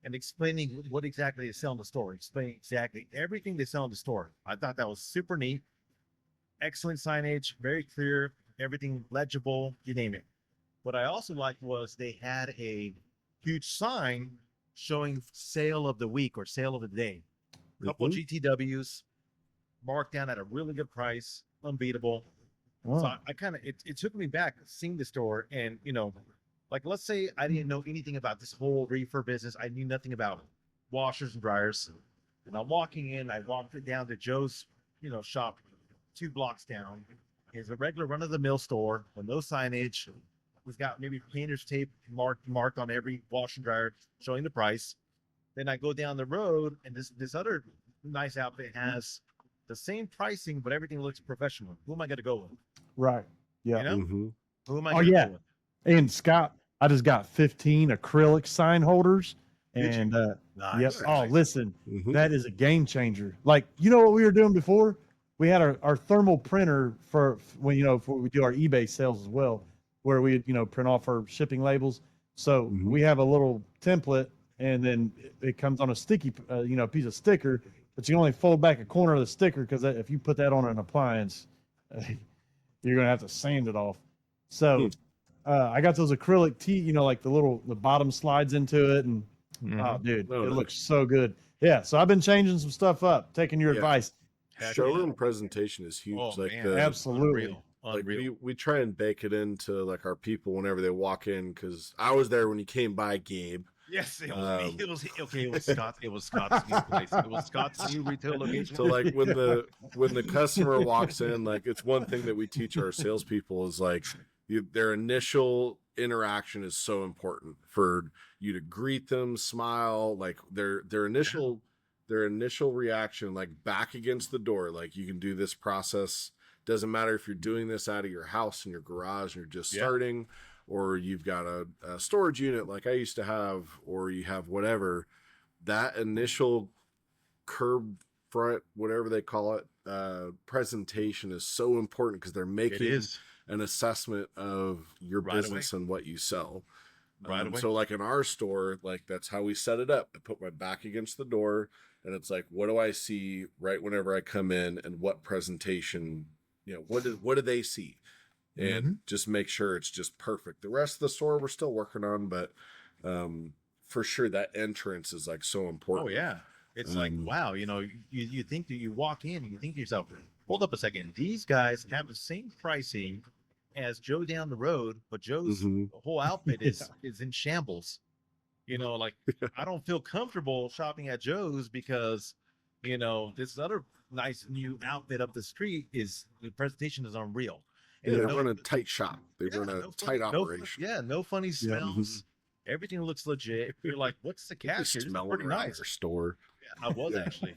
and explaining what exactly they sell in the store, explaining exactly everything they sell in the store. I thought that was super neat. Excellent signage, very clear, everything legible, you name it. What I also liked was they had a huge sign showing sale of the week or sale of the day. A couple GTWs marked down at a really good price, unbeatable. Wow. So I kind of it took me back seeing the store, and like let's say I didn't know anything about this whole reefer business. I knew nothing about washers and dryers. And I'm walking in, I walked down to Joe's, shop 2 blocks down. It's a regular run-of-the-mill store with no signage. We've got maybe painter's tape marked on every wash and dryer showing the price. Then I go down the road, and this other nice outfit has the same pricing, but everything looks professional. Who am I going to go with? Right. Yeah. You know? Mm-hmm. Who am I Oh, going to yeah. go with? And Scott, I just got 15 acrylic sign holders. Did you? And Nice. yep. Oh, Nice. listen, Mm-hmm. that is a game changer. Like, you know what we were doing before? We had our thermal printer for when for we do our eBay sales as well, where we print off our shipping labels. So Mhm. we have a little template, and then it comes on a sticky, piece of sticker, but you can only fold back a corner of the sticker because if you put that on an appliance, you're gonna have to sand it off. So I got those acrylic like the bottom slides into it, and oh, dude, Oh, it nice. looks so good. Yeah, so I've been changing some stuff up, taking your Yeah. advice. Heck Showroom yeah. presentation is huge. Oh Like man, Absolutely. unreal. like Unreal. we try and bake it into like our people whenever they walk in, because I was there when you came by, Gabe. Yes, it was me. It was okay. It was Scott. It was Scott's new place. It was Scott's new retail location. So like when the customer walks in, like it's one thing that we teach our salespeople is like their initial interaction is so important for you to greet them, smile, like their initial reaction, like back against the door. Like you can do this process. Doesn't matter if you're doing this out of your house in your garage and you're just starting, or you've got a storage unit like I used to have, or you have whatever. That initial curb front, whatever they call it, presentation is so important because they're It making is an assessment of your Right business and what you sell. right away. So like in our store, like that's how we set it up. I put my back against the door, and it's like, what do I see right whenever I come in, and what presentation, what do they see? And just make sure it's just perfect. The rest of the store we're still working on, but for sure that entrance is like so important. Oh yeah, it's like wow. You think that you walk in and you think to yourself, hold up a second. These guys have the same pricing as Joe down the road, but Joe's whole outfit is in shambles. Like I don't feel comfortable shopping at Joe's because this other nice new outfit up the street the presentation is unreal. And they run a tight shop. They run a tight no, operation. no funny smells. Everything looks legit. You're like, what's the You catch here? This is smell pretty around nice. your store. Yeah, I was actually.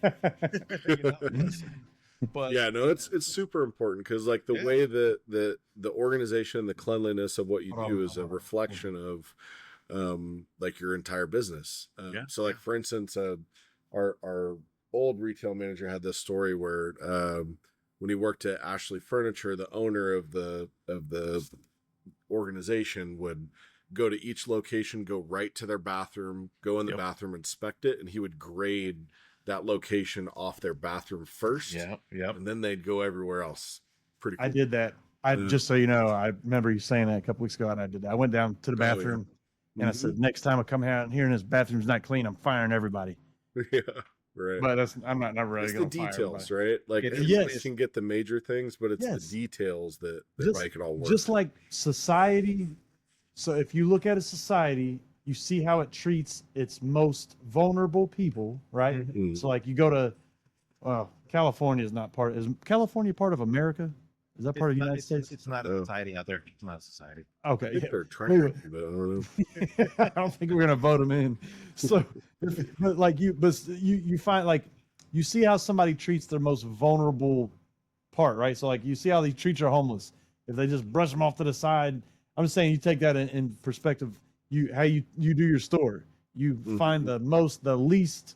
But Yeah, no, it's super important because like the way that the organization, the cleanliness of what you do is a reflection of like your entire business. So like for instance, our old retail manager had this story where when he worked at Ashley Furniture, the owner of the organization would go to each location, go right to their bathroom, go in the bathroom, inspect it, and he would grade that location off their bathroom first. And then they'd go everywhere else. Pretty cool. I did that. Just so you know, I remember you saying that a couple weeks ago, and I did that. I went down to the bathroom, and I said, next time I come out here and this bathroom's not clean, I'm firing everybody. Yeah. Right. but I'm not really It's the going to fire everybody. details, right? Like It is everybody Yes. can get the major things, but it's the Yes. details that Just, make it all work. just like society. So if you look at a society, you see how it treats its most vulnerable people, right? Mhm. So like you go to, well, California is not part. Is California part of America? Is that part of the United States? It's not a No. society out there. It's not a society. I Okay, think yeah. they're trying, Maybe- but I don't know. I don't think we're gonna vote them in. So, but like you find like you see how somebody treats their most vulnerable part, right? So like you see how they treat your homeless. If they just brush them off to the side, I'm just saying you take that in perspective. How you do your store. You find the least,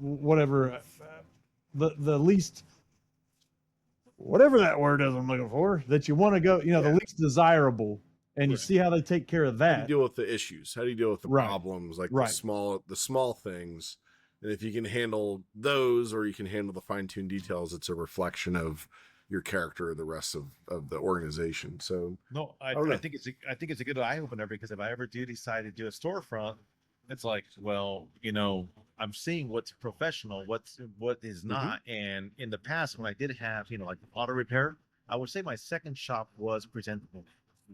whatever, the least, whatever that word is I'm looking for, that you want to go, the least desirable, and you Right. see how they take care of How do you that. deal with the issues? How do you deal with the Right. problems, like Right. the small things? And if you can handle those, or you can handle the fine-tuned details, it's a reflection of your character or the rest of the organization. So No, don't know. I think it's a good eye opener, because if I ever do decide to do a storefront, it's like, well, I'm seeing what's professional, what is not. And in the past, when I did have, like auto repair, I would say my second shop was presentable.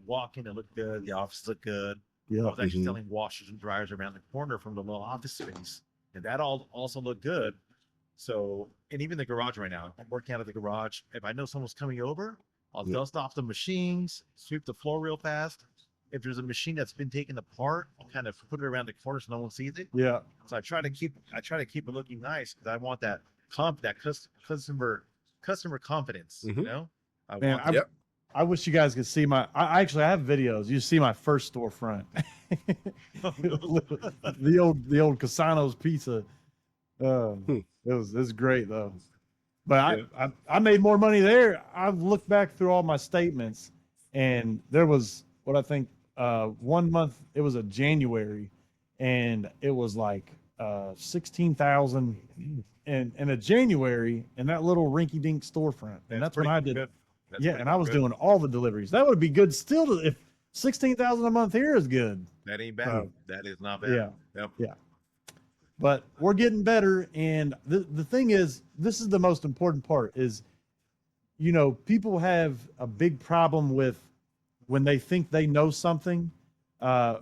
Walk in, it looked good. The office looked good. I Yeah. was actually selling washers and dryers around the corner from the little office space, and that all also looked good. So, and even the garage right now, I'm working out of the garage. If I know someone's coming over, I'll dust off the machines, sweep the floor real fast. If there's a machine that's been taken apart, I'll kind of put it around the corner so no one sees it. Yeah. So I try to keep it looking nice, because I want that customer confidence. I Man, want that. I wish you guys could see I actually have videos. You see my first storefront. the old Casano's pizza. It was great though. But I made more money there. I've looked back through all my statements, and there was what I think 1 month, it was a January, and it was like 16,000 in a January in that little rinky dink storefront. And that's when I did. Good. That's Yeah, pretty and I was good. doing all the deliveries. That would be good still if 16,000 a month here is good. That ain't bad. So, That is not bad. Yeah. Yep. Yeah. But we're getting better, and the thing is, this is the most important part is, people have a big problem with when they think they know something. A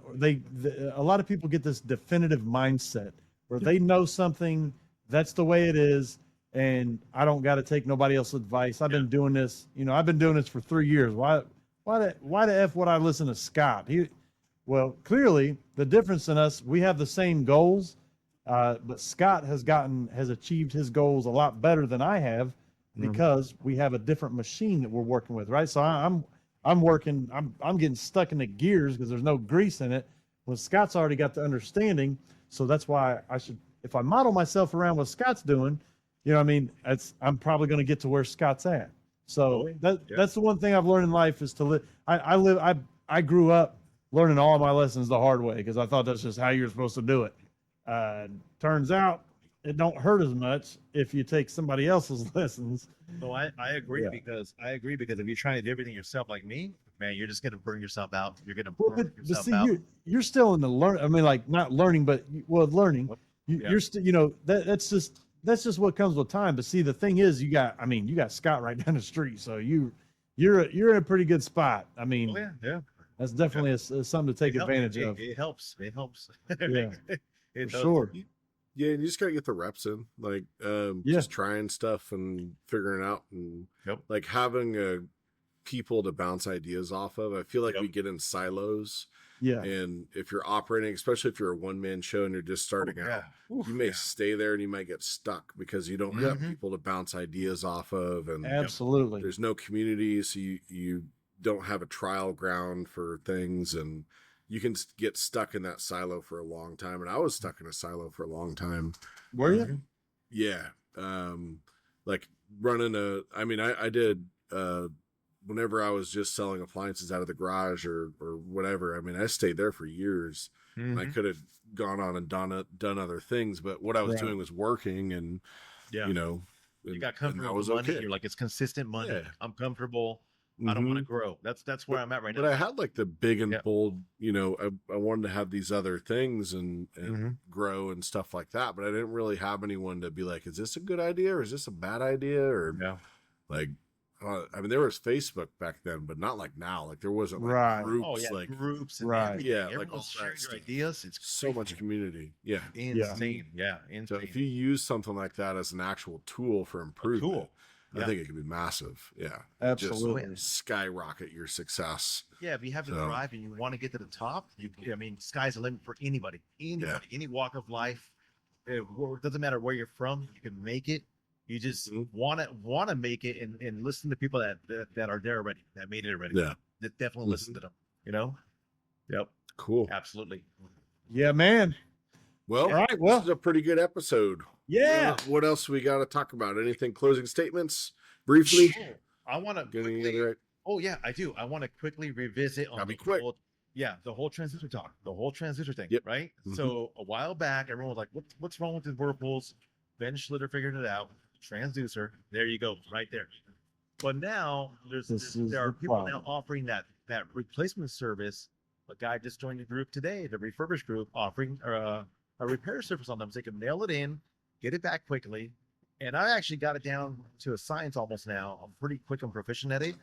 lot of people get this definitive mindset where they know something, that's the way it is, and I don't got to take nobody else's advice. I've been doing this, I've been doing this for 3 years. Why the F would I listen to Scott? Well, clearly the difference in us, we have the same goals, but Scott has achieved his goals a lot better than I have, because we have a different machine that we're working with, right? So I'm getting stuck in the gears because there's no grease in it. When Scott's already got the understanding, so that's why if I model myself around what Scott's doing, I'm probably going to get to where Scott's at. So that's the one thing I've learned in life is to live. I grew up learning all my lessons the hard way because I thought that's just how you're supposed to do it. Turns out it don't hurt as much if you take somebody else's lessons. No, I agree, Yeah. because if you're trying to do everything yourself like me, man, you're just gonna burn yourself out. You're gonna Well, burn but yourself see, out. you're still in the learn. I mean, like not learning, but learning. Yeah. You're still, that's just what comes with time. But see, the thing is, you got Scott right down the street, so you're in a pretty good spot. I mean, Oh, yeah. that's definitely something to take It helps. advantage of. It helps. It helps. Yeah, It for does. sure. Yeah, and you just gotta get the reps in, like just trying stuff and figuring out, and like having people to bounce ideas off of. I feel like we get in silos. Yeah, And if you're operating, especially if you're a one-man show and you're just starting out, you may stay there and you might get stuck because you don't have people to bounce ideas off of, and absolutely. there's no community, so you don't have a trial ground for things, and you can get stuck in that silo for a long time. And I was stuck in a silo for a long time. Were you? Yeah. Like running I did whenever I was just selling appliances out of the garage or whatever. I mean, I stayed there for years. And I could have gone on and done other things, but what I was doing was working, and you got comfortable was with money. okay. You're like, it's consistent money. Yeah. I'm comfortable. I don't want to Mhm. grow. That's where I'm at right now. But I had like the big and Yeah. bold, I wanted to have these other things and Mhm. grow and stuff like that. But I didn't really have anyone to be like, is this a good idea or is this a bad idea? Or Yeah. like, I mean, there was Facebook back then, but not like now. Like there wasn't like Right. groups, Oh yeah, like groups and Right. everything. Yeah, like Everyone's all that sharing their stuff. ideas. It's so much crazy. community. Yeah. Insane. Yeah, So insane. if you use something like that as an actual tool for improvement, tool. I Yeah. think it could be massive. Yeah. Absolutely. Just skyrocket your success. Yeah, if you have the So- drive and you want to get to the top, I mean, sky's the limit for anybody. Anybody, any walk of life. It doesn't matter where you're from. You can make it. You just Mhm. want to make it and listen to people that are there already, that made it already. Yeah. That definitely listen to them. You know. Yep. Cool. Absolutely. Yeah, man. Well, All right, well. this is a pretty good episode. Yeah. What else we got to talk about? Anything closing statements briefly? I want to Get any quickly. other- Oh yeah, I do. I want to quickly revisit on Gotta be the quick. whole transistor talk, the whole transistor thing, Yep. right? Mhm. So a while back, everyone was like, "What's wrong with the whirlpools?" Ben Schlitter figured it out. Transducer. There you go, right there. But now This is there are the people now problem. offering that replacement service. A guy just joined the group today, the refurbished group, offering a repair service on them, so they can mail it in, get it back quickly. And I actually got it down to a science almost now. I'm pretty quick and proficient at it.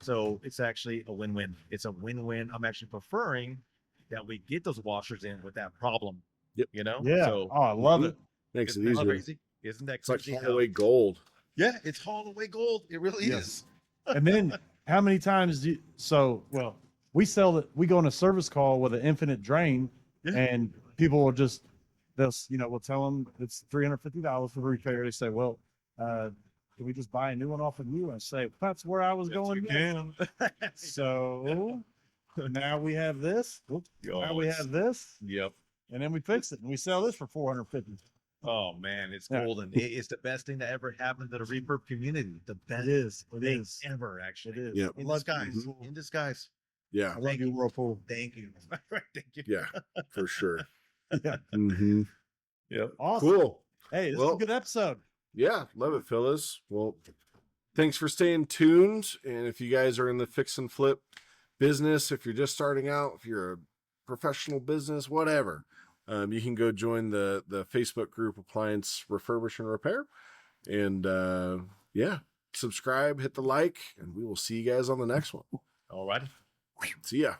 So it's actually a win-win. It's a win-win. I'm actually preferring that we get those washers in with that problem. Yep. You know? Yeah. So Oh, I love it. Makes it isn't that easier. crazy? Isn't that It's like crazy? haul away gold. Yeah, it's haul away gold. It really Yeah. is. And then how many times do you, we sell that we go on a service call with an infinite drain Yeah. and people will just we'll tell them it's $350 for repair. They say, well, can we just buy a new one off of you? And I say, that's where I was going. next." So now we have this. Now we have this, Yep. and then we fix it and we sell this for 450. Oh man, it's Yeah. golden. It's the best thing that ever happened to the refurb community. The best It is. It thing is. ever, actually. It is. Yep. In Love disguise. you. In disguise. Yeah. I love you, Whirlpool. Thank you. Thank you. Yeah. For sure. Yeah. Mm-hmm. Yep. Awesome. Cool. Hey, this is Well- a good episode. Yeah, love it, Phyllis. Well, thanks for staying tuned. And if you guys are in the fix and flip business, if you're just starting out, if you're a professional business, whatever, you can go join the Facebook group Appliance Refurbish and Repair. And subscribe, hit the like, and we will see you guys on the next one. All right. See ya.